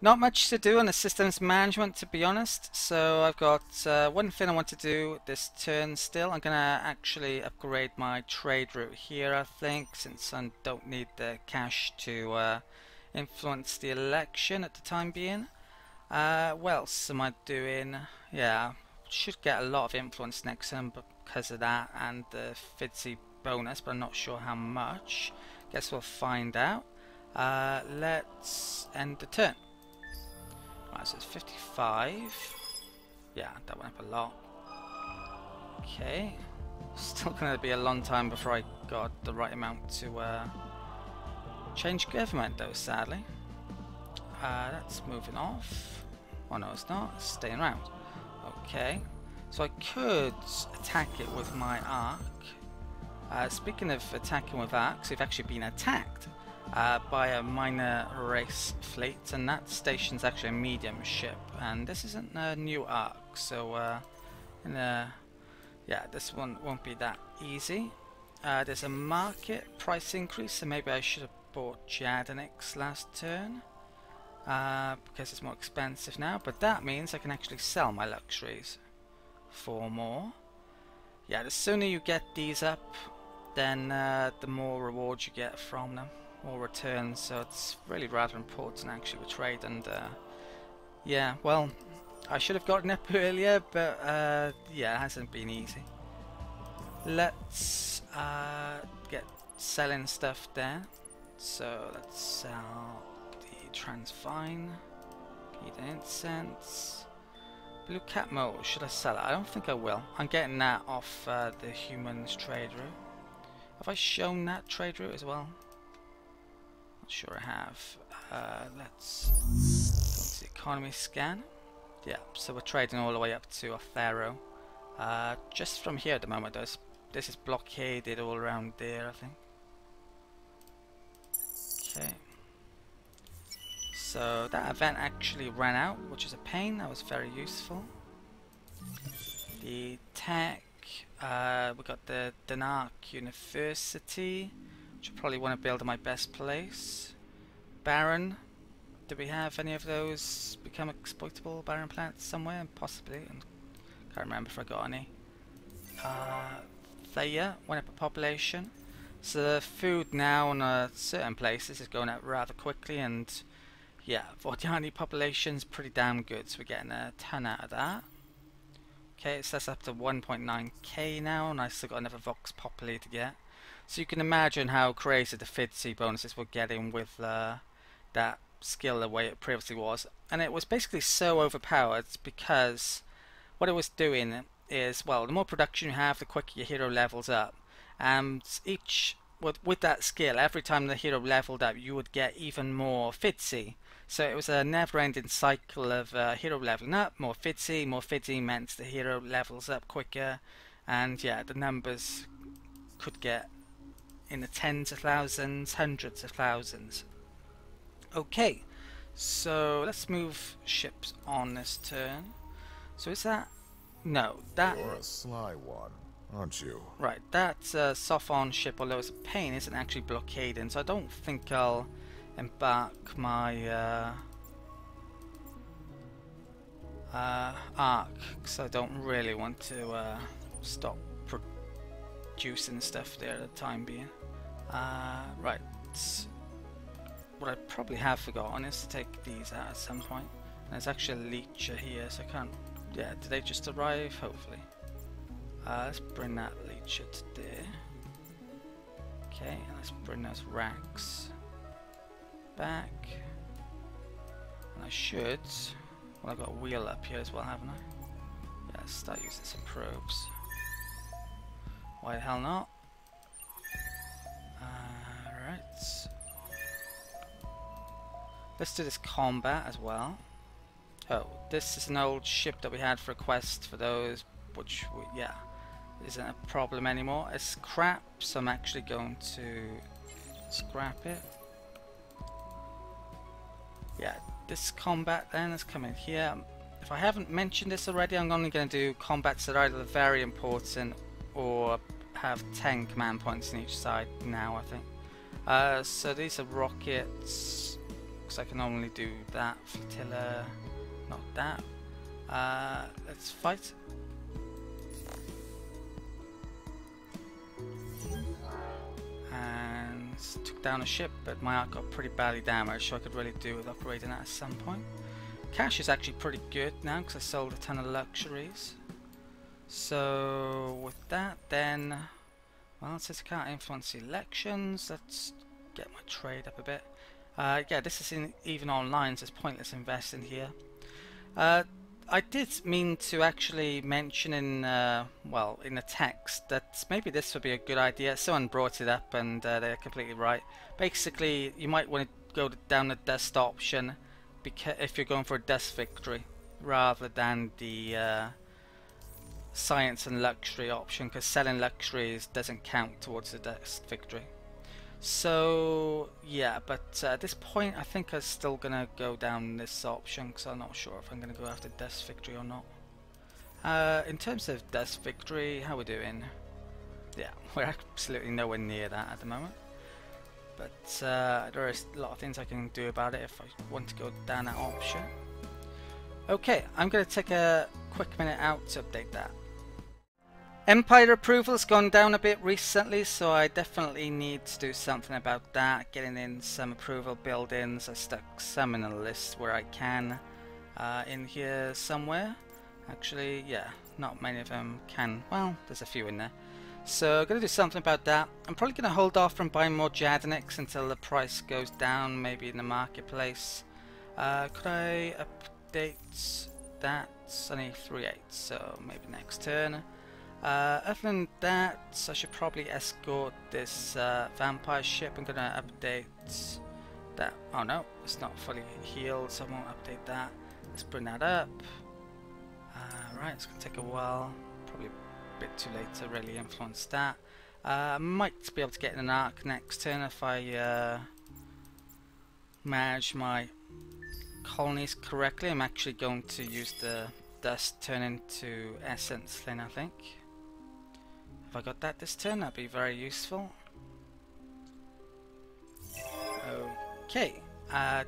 Not much to do on the systems management, to be honest. So I've got one thing I want to do this turn still. I'm going to actually upgrade my trade route here, I think, since I don't need the cash to influence the election at the time being. What else am I doing? Yeah, should get a lot of influence next turn because of that and the FIDSI bonus, but I'm not sure how much. Guess we'll find out. Let's end the turn. Right, so it's 55. Yeah, that went up a lot. Okay. Still going to be a long time before I got the right amount to change government, though, sadly. That's moving off. Oh, no, it's not. It's staying around. Okay. So I could attack it with my arc. Speaking of attacking with arcs, we've actually been attacked by a minor race fleet, and that station's actually a medium ship, and this isn't a new arc, so yeah, this one won't be that easy. There's a market price increase, so maybe I should have bought Jadonix last turn because it's more expensive now, but that means I can actually sell my luxuries for more. Yeah, the sooner you get these up, then the more rewards you get from them, more returns, so it's really rather important actually with trade. And yeah, well, I should have gotten up earlier, but yeah, it hasn't been easy. Let's get selling stuff there. So let's sell the transfine, the incense, blue cat mold. Should I sell it? I don't think I will. I'm getting that off the humans trade route. Have I shown that trade route as well? Not sure I have. Let's go to the economy scan. Yeah, so we're trading all the way up to a pharaoh. Just from here at the moment, this is blockaded all around there, I think. Okay. So that event actually ran out, which is a pain. That was very useful. The tech. We got the Denark University, which I probably want to build in my best place. Baron, do we have any of those become exploitable Baron plants somewhere? Possibly, and can't remember if I got any. Thea went up a population, so the food now in certain places is going up rather quickly, and yeah, Vodyani population's pretty damn good, so we're getting a ton out of that. Okay, so that's up to 1.9k now, and I still got another Vox Populi to get. So you can imagine how crazy the FIDSI bonuses we're getting with that skill the way it previously was. And it was basically so overpowered because what it was doing is, well, the more production you have, the quicker your hero levels up. And with that skill, every time the hero leveled up, you would get even more FIDSI. So it was a never-ending cycle of hero leveling up. More FIDSI meant the hero levels up quicker, and yeah, the numbers could get in the tens of thousands, hundreds of thousands. Okay, so let's move ships on this turn. So is that... No, that... You're a sly one, aren't you? Right, that Sophon ship, although it's a pain, isn't actually blockading, so I don't think I'll embark my arc, because I don't really want to stop producing stuff there at the time being. Right, what I probably have forgotten is to take these out at some point. And there's actually a leecher here, so I can't... Yeah, did they just arrive? Hopefully. Let's bring that leecher to there. Okay, and let's bring those racks back. And I should... Well, I've got a wheel up here as well, haven't I? Yeah, let's start using some probes. Why the hell not? Right. Let's do this combat as well. Oh, this is an old ship that we had for a quest for those, which, yeah, isn't a problem anymore. It's crap, so I'm actually going to scrap it. Yeah, this combat then is coming here. If I haven't mentioned this already, I'm only going to do combats that are either very important or have 10 command points on each side now, I think. So these are rockets, because I can only do that flotilla, not that. Let's fight. And took down a ship, but my arc got pretty badly damaged, so I could really do with upgrading that at some point. Cash is actually pretty good now because I sold a ton of luxuries. So with that then, well, since I can't influence elections, let's get my trade up a bit. Yeah, this is even online, so it's pointless investing here. I did mean to actually mention in, well, in the text that maybe this would be a good idea. Someone brought it up and they're completely right. Basically, you might want to go down the dust option if you're going for a dust victory rather than the science and luxury option, because selling luxuries doesn't count towards the dust victory. So yeah, but at this point I think I'm still gonna go down this option because I'm not sure if I'm gonna go after dust victory or not. In terms of dust victory, how we doing? Yeah, we're absolutely nowhere near that at the moment, but there is a lot of things I can do about it if I want to go down that option. Okay, I'm gonna take a quick minute out to update that. Empire approval's gone down a bit recently, so I definitely need to do something about that. Getting in some approval buildings. I stuck some in a list where I can in here somewhere. Actually, yeah, not many of them can. Well, there's a few in there. So I'm going to do something about that. I'm probably going to hold off from buying more Jadanics until the price goes down, maybe in the marketplace. Could I update that? It's only 3.8, so maybe next turn. Other than that, I should probably escort this vampire ship. I'm gonna update that. Oh no, it's not fully healed, so I won't update that. Let's bring that up. Right, it's gonna take a while. Probably a bit too late to really influence that. I might be able to get in an arc next turn if I manage my colonies correctly. I'm actually going to use the dust turn into essence then, I think. If I got that this turn, that'd be very useful. Okay,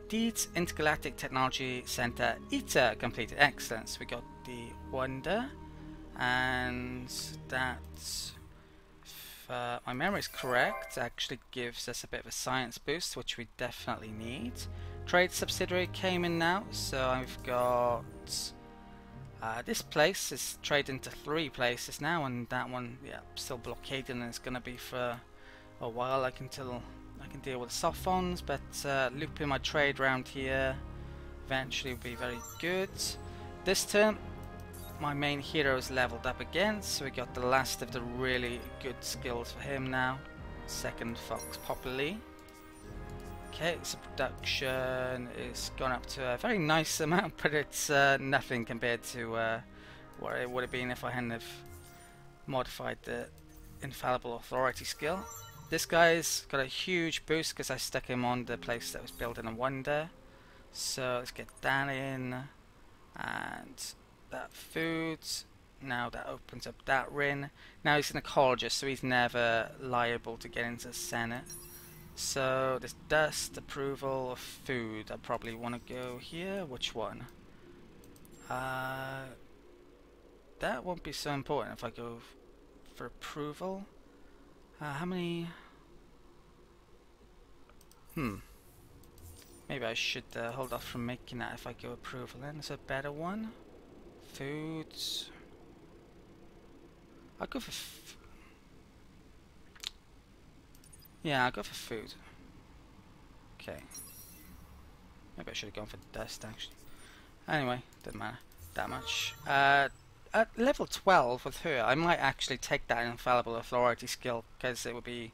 Deeds Intergalactic Technology Center ITER completed. Excellent. So we got the Wonder, and that, if my memory is correct, actually gives us a bit of a science boost, which we definitely need. Trade subsidiary came in now, so I've got this place is trading to 3 places now, and that one, yeah, still blockaded, and it's gonna be for a while. Until I can deal with soft phones, but looping my trade round here eventually will be very good. This turn, my main hero is leveled up again, so we got the last of the really good skills for him now. Second Fox Popularly. Okay, so production is gone up to a very nice amount, but it's nothing compared to what it would have been if I hadn't have modified the Infallible Authority skill. This guy's got a huge boost because I stuck him on the place that was building a wonder. So let's get that in, and that food. Now that opens up that ring. Now he's an ecologist, so he's never liable to get into the Senate. So this dust, approval of food, I probably want to go here. Which one? That won't be so important if I go for approval. How many? Maybe I should hold off from making that if I go approval. Then there's a better one. Foods. I'll go for. Yeah, I'll go for food. Okay. Maybe I should have gone for dust actually. Anyway, doesn't matter that much. At level 12 with her, I might actually take that Infallible Authority skill because it would be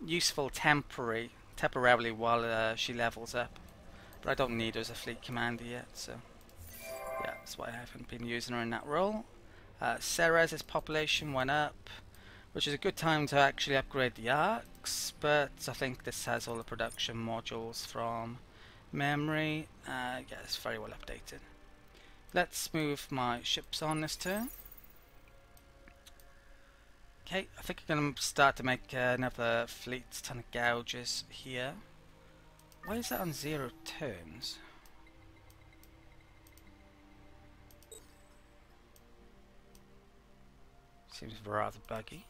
useful temporarily while she levels up. But I don't need her as a fleet commander yet, so yeah, that's why I haven't been using her in that role. Ceres' population went up, which is a good time to actually upgrade the arcs, but I think this has all the production modules from memory. Yeah, it's very well updated. Let's move my ships on this turn. Okay, I think I'm going to start to make another fleet, ton of gouges here. Why is that on 0 turns? Seems rather buggy.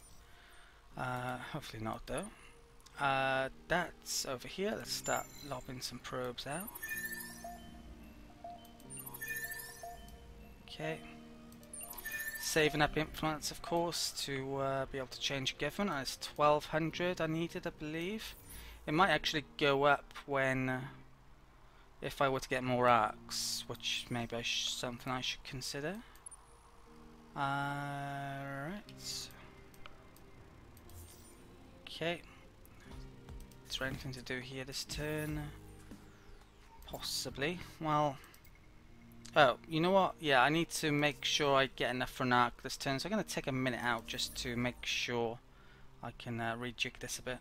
Hopefully not though. That's over here. Let's start lobbing some probes out. Okay. Saving up influence, of course, to be able to change government. And it's 1200 I needed, I believe. It might actually go up when, if I were to get more arcs, which maybe something I should consider. Right. Okay. Is there anything to do here this turn? Possibly. Well. Oh, you know what? Yeah, I need to make sure I get enough for an arc this turn, so I'm going to take a minute out just to make sure I can rejig this a bit.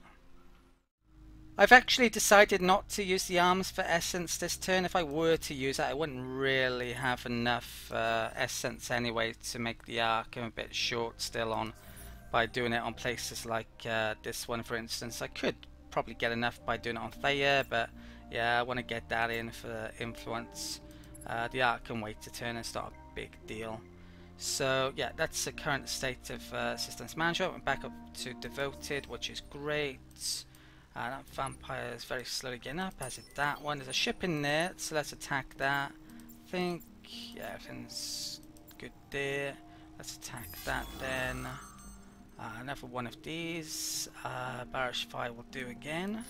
I've actually decided not to use the arms for essence this turn. If I were to use that, I wouldn't really have enough essence anyway to make the arc. I'm a bit short still on by doing it on places like this one, for instance. I could probably get enough by doing it on Thea, but yeah, I want to get that in for influence. The arc can wait a turn, it's not a big deal. So yeah, that's the current state of systems management. We're back up to devoted, which is great. That vampire is very slowly getting up, as is that one. There's a ship in there, so let's attack that. I think, yeah, everything's good there. Let's attack that then. Another one of these. Barrage fire will do again.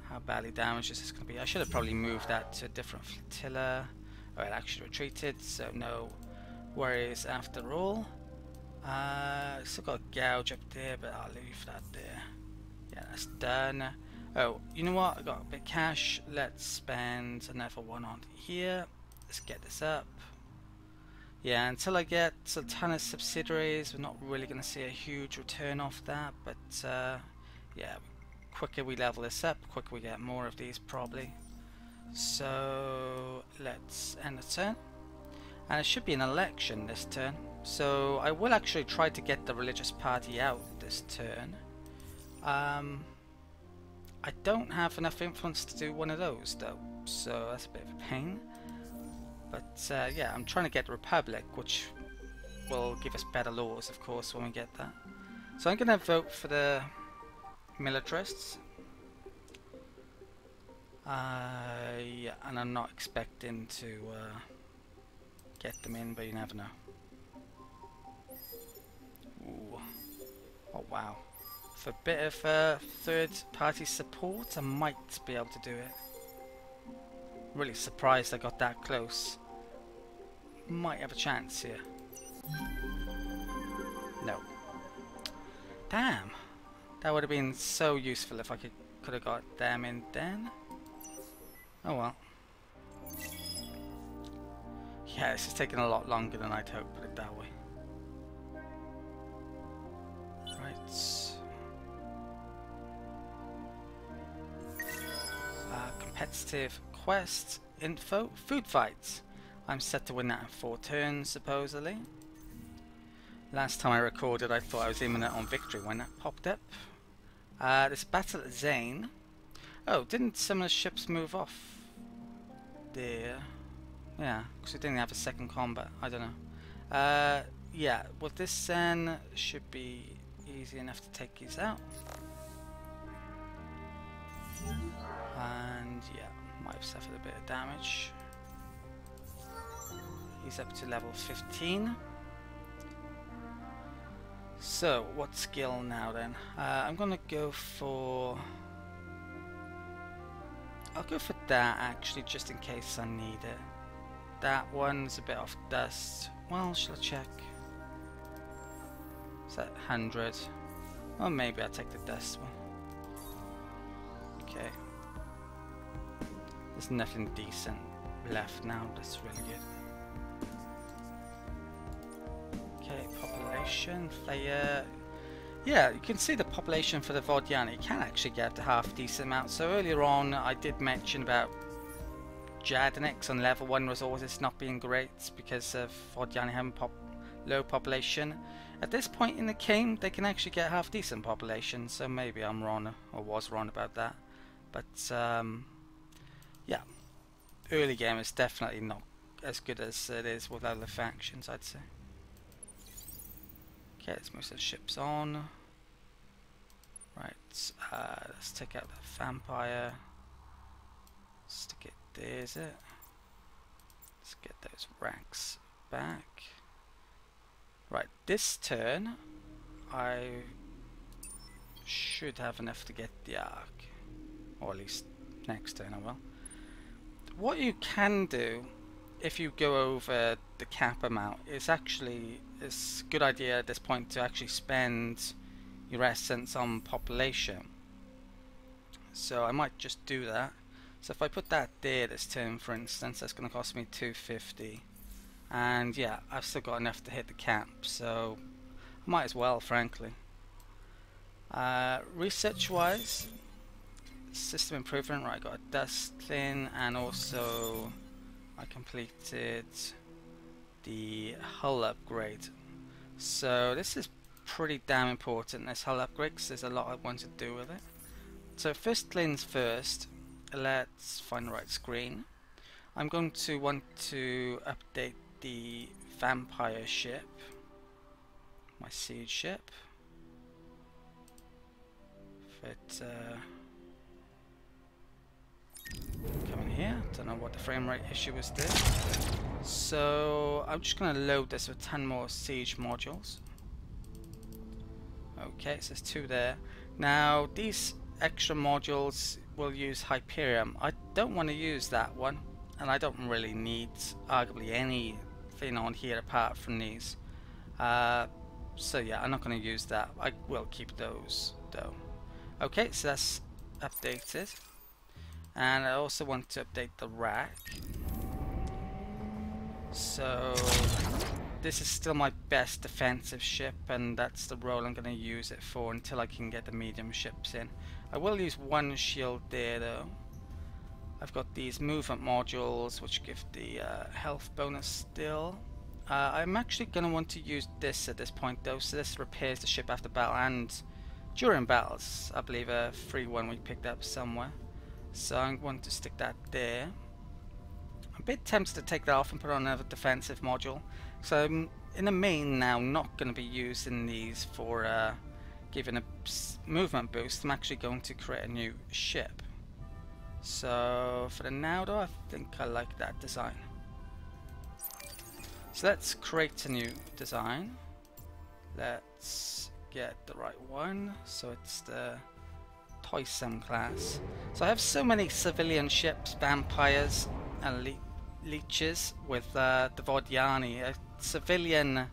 How badly damaged is this going to be? I should have probably moved that to a different flotilla. Oh, it actually retreated, so no worries after all. Still got a gouge up there, but I'll leave that there. Yeah, that's done. Oh, you know what? I got a bit of cash. Let's spend another one on here. Let's get this up. Yeah, until I get a ton of subsidiaries, we're not really going to see a huge return off that. But yeah, quicker we level this up, quicker we get more of these probably. So let's end the turn. And it should be an election this turn. So I will actually try to get the religious party out this turn. I don't have enough influence to do one of those though, so that's a bit of a pain. But yeah, I'm trying to get the Republic, which will give us better laws, of course, when we get that. So I'm going to vote for the militarists. Yeah, and I'm not expecting to get them in, but you never know. Ooh. Oh wow. For a bit of third party support, I might be able to do it. Really surprised I got that close. Might have a chance here. No. Damn. That would have been so useful if I could have got them in then. Oh well. Yeah, this is taking a lot longer than I'd hoped, put it that way. Right. Competitive quest info. Food fights. I'm set to win that in 4 turns, supposedly. Last time I recorded, I thought I was imminent on victory when that popped up. This battle at Zane. Oh, didn't some of the ships move off there? Yeah, because we didn't have a second combat. I don't know. Yeah, with this then, should be easy enough to take these out. And yeah, might have suffered a bit of damage. He's up to level 15. So, what skill now then? I'm gonna go for... I'll go for that actually, just in case I need it. That one's a bit off dust. Well, shall I check? Is that 100? Well, maybe I'll take the dust one. Okay. There's nothing decent left now, that's really good. Okay, population, Thea. Yeah, you can see the population for the Vodyani can actually get to half decent amount. So earlier on I did mention about Jadanics on level 1 resources not being great because of Vodyani having low population. At this point in the game they can actually get half decent population, so maybe I'm wrong or was wrong about that. But yeah, early game is definitely not as good as it is with other factions, I'd say. Okay, let's move the ships on. Right, let's take out the vampire. Stick it there, is it? Let's get those racks back. Right, this turn I should have enough to get the arc, or at least next turn I will. What you can do if you go over the cap amount is actually, it's a good idea at this point to actually spend your essence on population. So I might just do that. So if I put that there this turn, for instance, that's going to cost me 250. And yeah, I've still got enough to hit the cap, so I might as well, frankly. Research wise, system improvement, right, I got a dust thing, and also I completed the hull upgrade. So this is pretty damn important, this hull upgrade, because there's a lot I want to do with it. So first things first, let's find the right screen. I'm going to want to update the vampire ship, my siege ship. If it come in here, don't know what the frame rate issue was there. So I'm just going to load this with 10 more siege modules. Okay, so there's 2 there. Now these extra modules will use Hyperion. I don't want to use that one, and I don't really need arguably anything on here apart from these. So yeah, I'm not going to use that. I will keep those though. Okay, so that's updated, and I also want to update the rack. So this is still my best defensive ship, and that's the role I'm going to use it for until I can get the medium ships in. I will use 1 shield there though. I've got these movement modules which give the health bonus still. I'm actually going to want to use this at this point though, so this repairs the ship after battle and during battles. I believe a free one we picked up somewhere, so I'm going to stick that there. I'm a bit tempted to take that off and put on another defensive module, so I'm in the main now not going to be using these for giving a movement boost. I'm actually going to create a new ship. So for the now though, I think I like that design. So let's create a new design. Let's get the right one. So it's the Toysome class. So I have so many civilian ships, vampires and leeches with the Vodyani, a civilian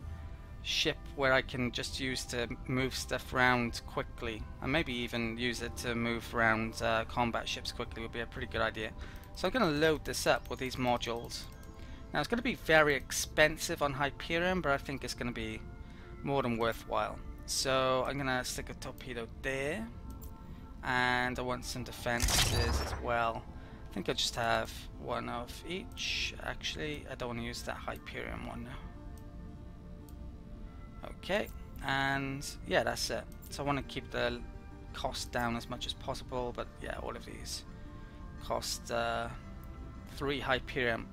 ship where I can just use to move stuff around quickly, and maybe even use it to move around combat ships quickly would be a pretty good idea. So I'm going to load this up with these modules. Now it's going to be very expensive on Hyperion, but I think it's going to be more than worthwhile. So I'm going to stick a torpedo there, and I want some defenses as well. I think I'll just have 1 of each. Actually, I don't want to use that Hyperion one now. Okay, and yeah, that's it. So I want to keep the cost down as much as possible, but yeah, all of these cost 3 Hyperion.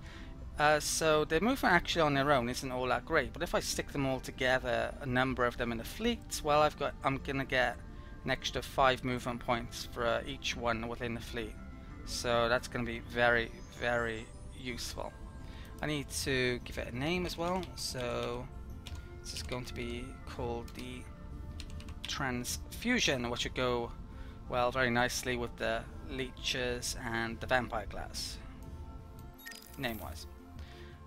So the movement actually on their own isn't all that great, but if I stick them all together, a number of them in the fleet, well, I'm gonna get an extra 5 movement points for each one within the fleet. So that's gonna be very, very useful. I need to give it a name as well, so this is going to be called the Transfusion, which would go well very nicely with the leeches and the vampire class, name-wise.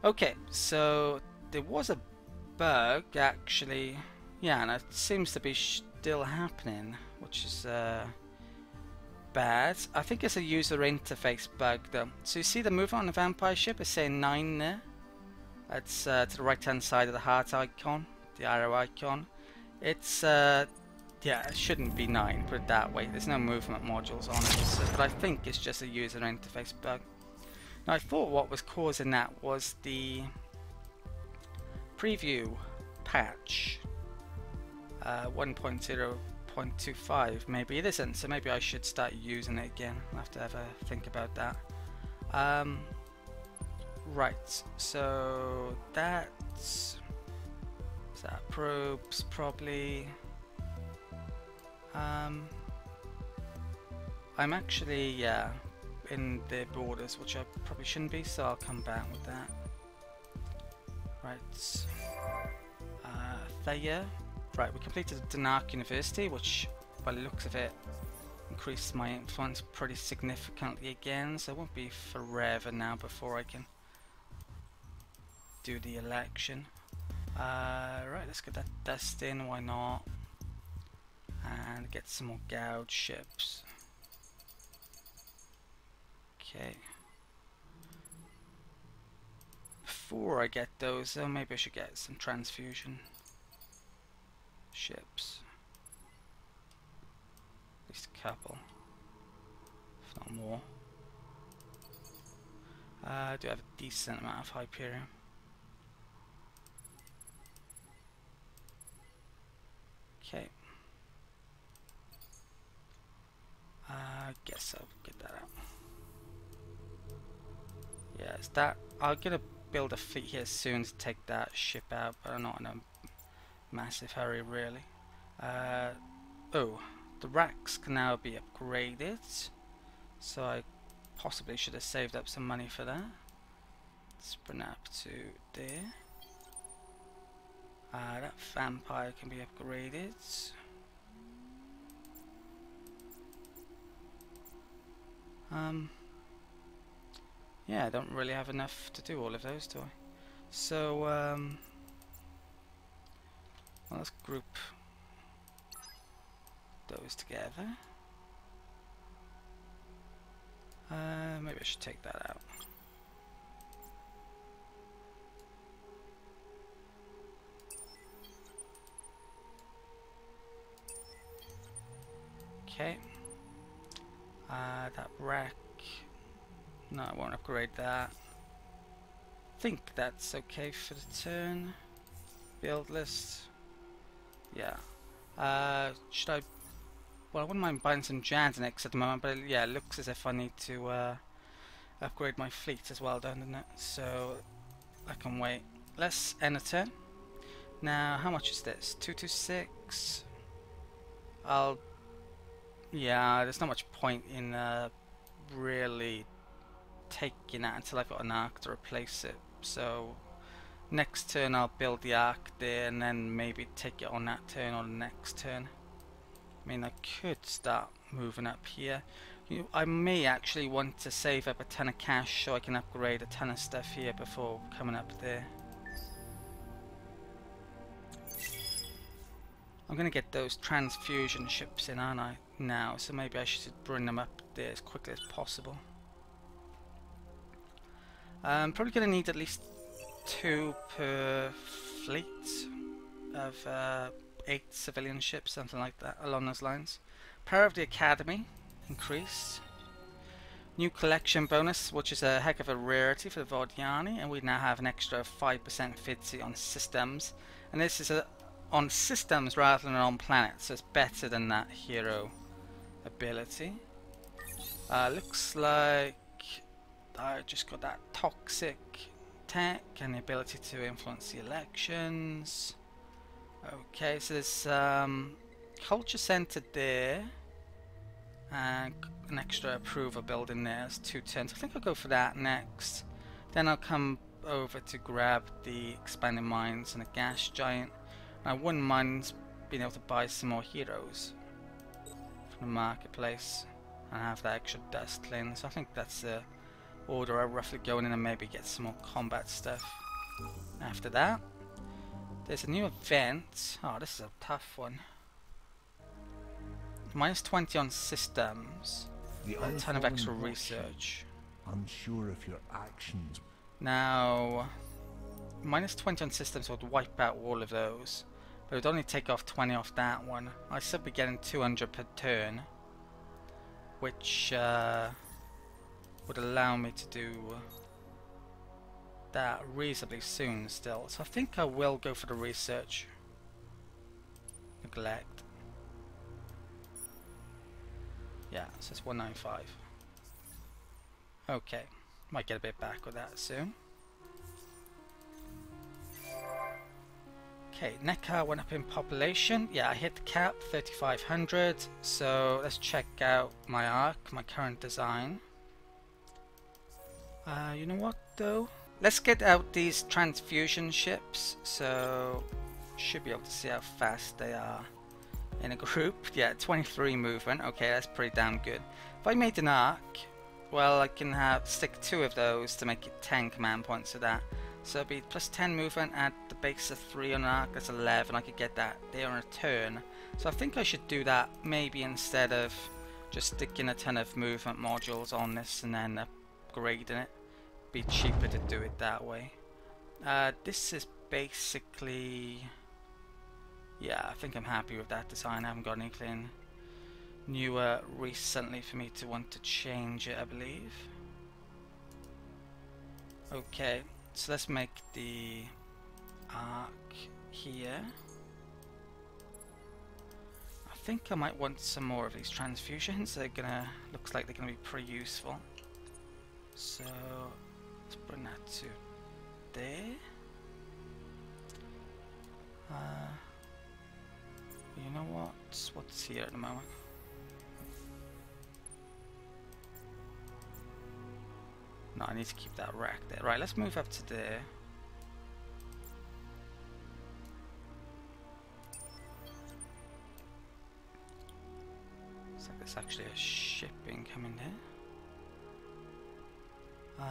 Okay, so there was a bug actually, yeah, and it seems to be still happening, which is bad. I think it's a user interface bug though. So you see the movement on the vampire ship is saying 9 there. That's to the right hand side of the heart icon, the arrow icon. It's yeah, it shouldn't be 9, put it that way. There's no movement modules on it, so, but I think it's just a user interface bug. Now I thought what was causing that was the preview patch 1.0.25. Maybe it isn't, so maybe I should start using it again. I'll have to have a think about that. Right, so that's... Is that probes, probably? I'm actually, yeah, in the borders, which I probably shouldn't be, so I'll come back with that. Right. Thayer. Right, we completed Denark University, which, by the looks of it, increased my influence pretty significantly again, so it won't be forever now before I can do the election. Right, let's get that dust in, why not? And get some more gouge ships. Okay. Before I get those, though, maybe I should get some transfusion ships. At least a couple, if not more. I do have a decent amount of Hyperion. Okay. I guess I'll get that out. Yeah, it's that. I'm gonna build a fleet here soon to take that ship out, but I'm not in a massive hurry, really. Oh, the racks can now be upgraded, so I possibly should have saved up some money for that. Let's bring that up to there. That vampire can be upgraded. Yeah, I don't really have enough to do all of those, do I? So, well, let's group those together. Maybe I should take that out. Okay. That rack. No, I won't upgrade that. I think that's okay for the turn. Build list. Yeah. Should I... Well, I wouldn't mind buying some Jansenix at the moment, but yeah, it looks as if I need to upgrade my fleet as well, doesn't it? So, I can wait. Let's end a turn. Now, how much is this? 226. Yeah, there's not much point in really taking that until I've got an arc to replace it. So next turn I'll build the arc there and then maybe take it on that turn or the next turn. I mean, I could start moving up here. I may actually want to save up a ton of cash so I can upgrade a ton of stuff here before coming up there. I'm going to get those transfusion ships in, aren't I, now, so maybe I should bring them up there as quickly as possible. I'm probably going to need at least 2 per fleet of 8 civilian ships, something like that, along those lines. Power of the Academy increased. New collection bonus, which is a heck of a rarity for the Vodyani, and we now have an extra 5% efficiency on systems. And this is on systems rather than on planets, so it's better than that hero ability. Looks like I just got that toxic tech and the ability to influence the elections. Okay, so there's culture centered there and an extra approval building there. It's 2 turns. I think I'll go for that next. Then I'll come over to grab the expanding mines and a gas giant. I wouldn't mind being able to buy some more heroes from the marketplace and have that extra dust clean. So I think that's the order I roughly go in, and maybe get some more combat stuff after that. There's a new event. Oh, this is a tough one. Minus 20 on systems. A ton of extra research. Unsure if your actions. Now, minus 20 on systems would wipe out all of those, but it would only take off 20 off that one. I'd still be getting 200 per turn, which would allow me to do that reasonably soon still. So I think I will go for the research. Neglect. Yeah, so it's 195. Okay. Might get a bit back with that soon. Okay, Neckar went up in population. Yeah, I hit the cap, 3,500. So let's check out my arc, my current design. You know what though? Let's get out these transfusion ships. So should be able to see how fast they are in a group. Yeah, 23 movement. Okay, that's pretty damn good. If I made an arc, well, I can stick 2 of those to make it 10 command points of that. So it'd be plus 10 movement at the base of 3 on an arc, that's 11. I could get that there on a turn. So I think I should do that maybe instead of just sticking a ton of movement modules on this and then upgrading it. Be cheaper to do it that way. This is basically... yeah, I think I'm happy with that design. I haven't got anything newer recently for me to want to change it, I believe. Okay. So let's make the arc here. I think I might want some more of these transfusions. They're gonna, looks like they're gonna be pretty useful. So let's bring that to there. You know what's here at the moment? No, I need to keep that rack there. Right, let's move up to there. Looks like there's actually a shipping coming there.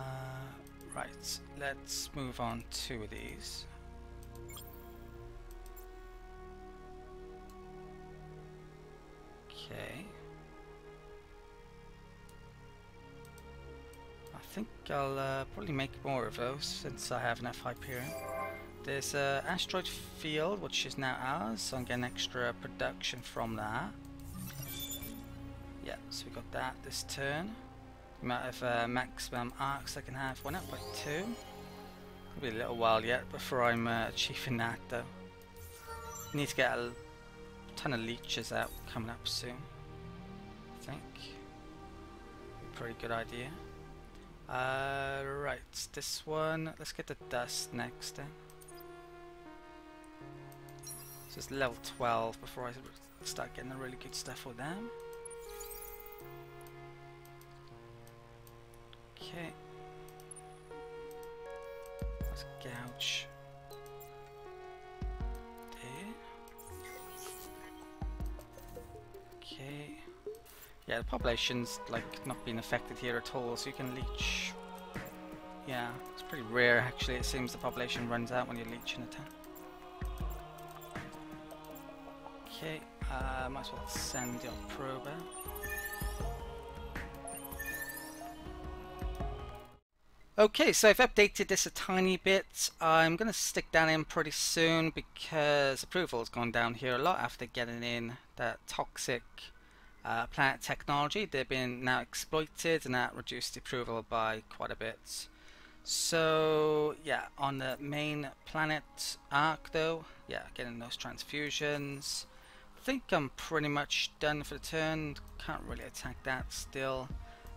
Right, let's move on 2 of these. Okay. I think I'll probably make more of those since I have enough Hyperion. There's an asteroid field which is now ours, so I'm getting extra production from that. Yeah, so we got that this turn. The amount of maximum arcs I can have went up by 2. It'll be a little while yet before I'm achieving that though. Need to get a ton of leeches out coming up soon, I think. Pretty good idea. Right, this one, let's get the dust next then. So it's level 12 before I start getting the really good stuff with them. Okay. Let's gouge there. Okay. Yeah, the population's like not being affected here at all, so you can leech. Yeah, it's pretty rare actually. It seems the population runs out when you leech in a town. Okay, might as well send your probe out. Okay, so I've updated this a tiny bit. I'm going to stick that in pretty soon because approval's gone down here a lot after getting in that toxic planet technology. They've been now exploited and that reduced the approval by quite a bit. So yeah, on the main planet arc though, yeah, getting those transfusions. I think I'm pretty much done for the turn. Can't really attack that still.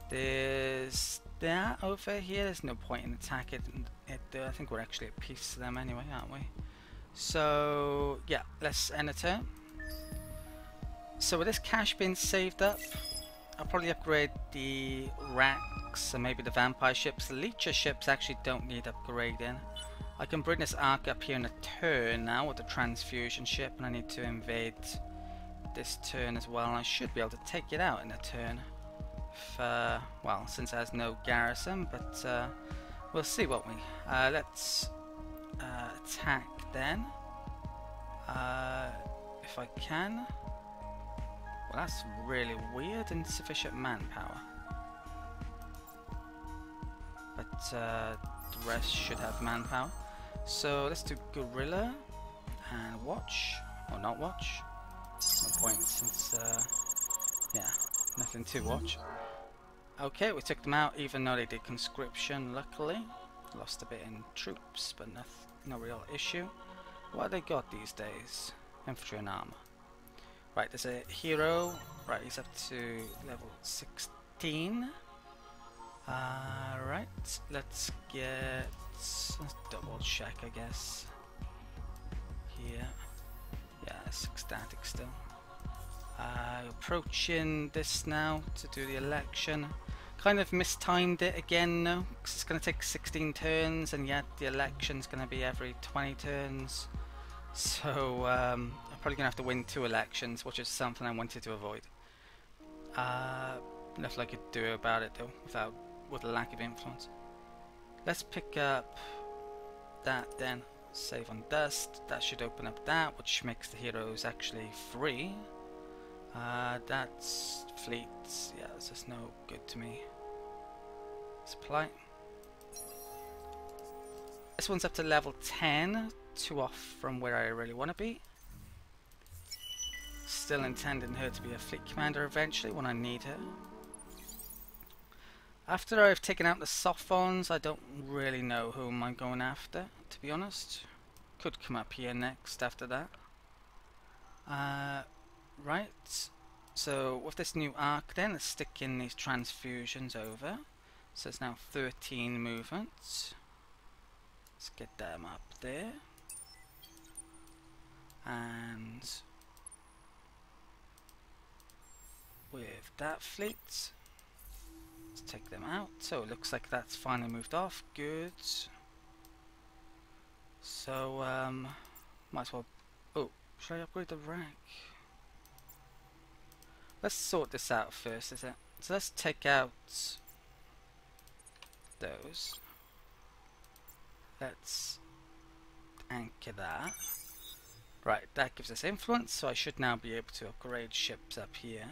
There's that over here. There's no point in attacking it though. I think we're actually at peace to them anyway, aren't we? So yeah, let's end the turn. So with this cash being saved up, I'll probably upgrade the racks and maybe the vampire ships. The leecher ships actually don't need upgrading. I can bring this arc up here in a turn now with the transfusion ship, and I need to invade this turn as well, and I should be able to take it out in a turn. If, well, since it has no garrison, but we'll see, won't we? Let's attack then, if I can. Well, that's really weird. Insufficient manpower. But the rest should have manpower. So let's do Gorilla and Watch. Or not Watch. No point since, yeah, nothing to watch. Okay, we took them out even though they did conscription, luckily. Lost a bit in troops, but no real issue. What have they got these days? Infantry and armor. Right, there's a hero. Right, he's up to level 16. Right, let's double check, I guess. Here. Yeah, it's ecstatic still. Approaching this now to do the election. Kind of mistimed it again though, because it's going to take 16 turns, and yet the election's going to be every 20 turns. So I'm probably going to have to win 2 elections, which is something I wanted to avoid. Nothing I could do about it though, with a lack of influence. Let's pick up that then. Save on dust. That should open up that, which makes the heroes actually free. That's fleets. Yeah, this is no good to me. Supply. This one's up to level 10, 2 off from where I really want to be. Still intending her to be a fleet commander eventually when I need her. After I've taken out the soft ones, I don't really know whom I'm going after, to be honest. Could come up here next after that. Right. So with this new arc then, let's stick in these transfusions over. So it's now 13 movements. Let's get them up there. And with that fleet, let's take them out. So it looks like that's finally moved off. Good. So might as well. Oh, should I upgrade the rack? Let's sort this out first, is it? So let's take out those. Let's anchor that. Right, that gives us influence, so I should now be able to upgrade ships up here.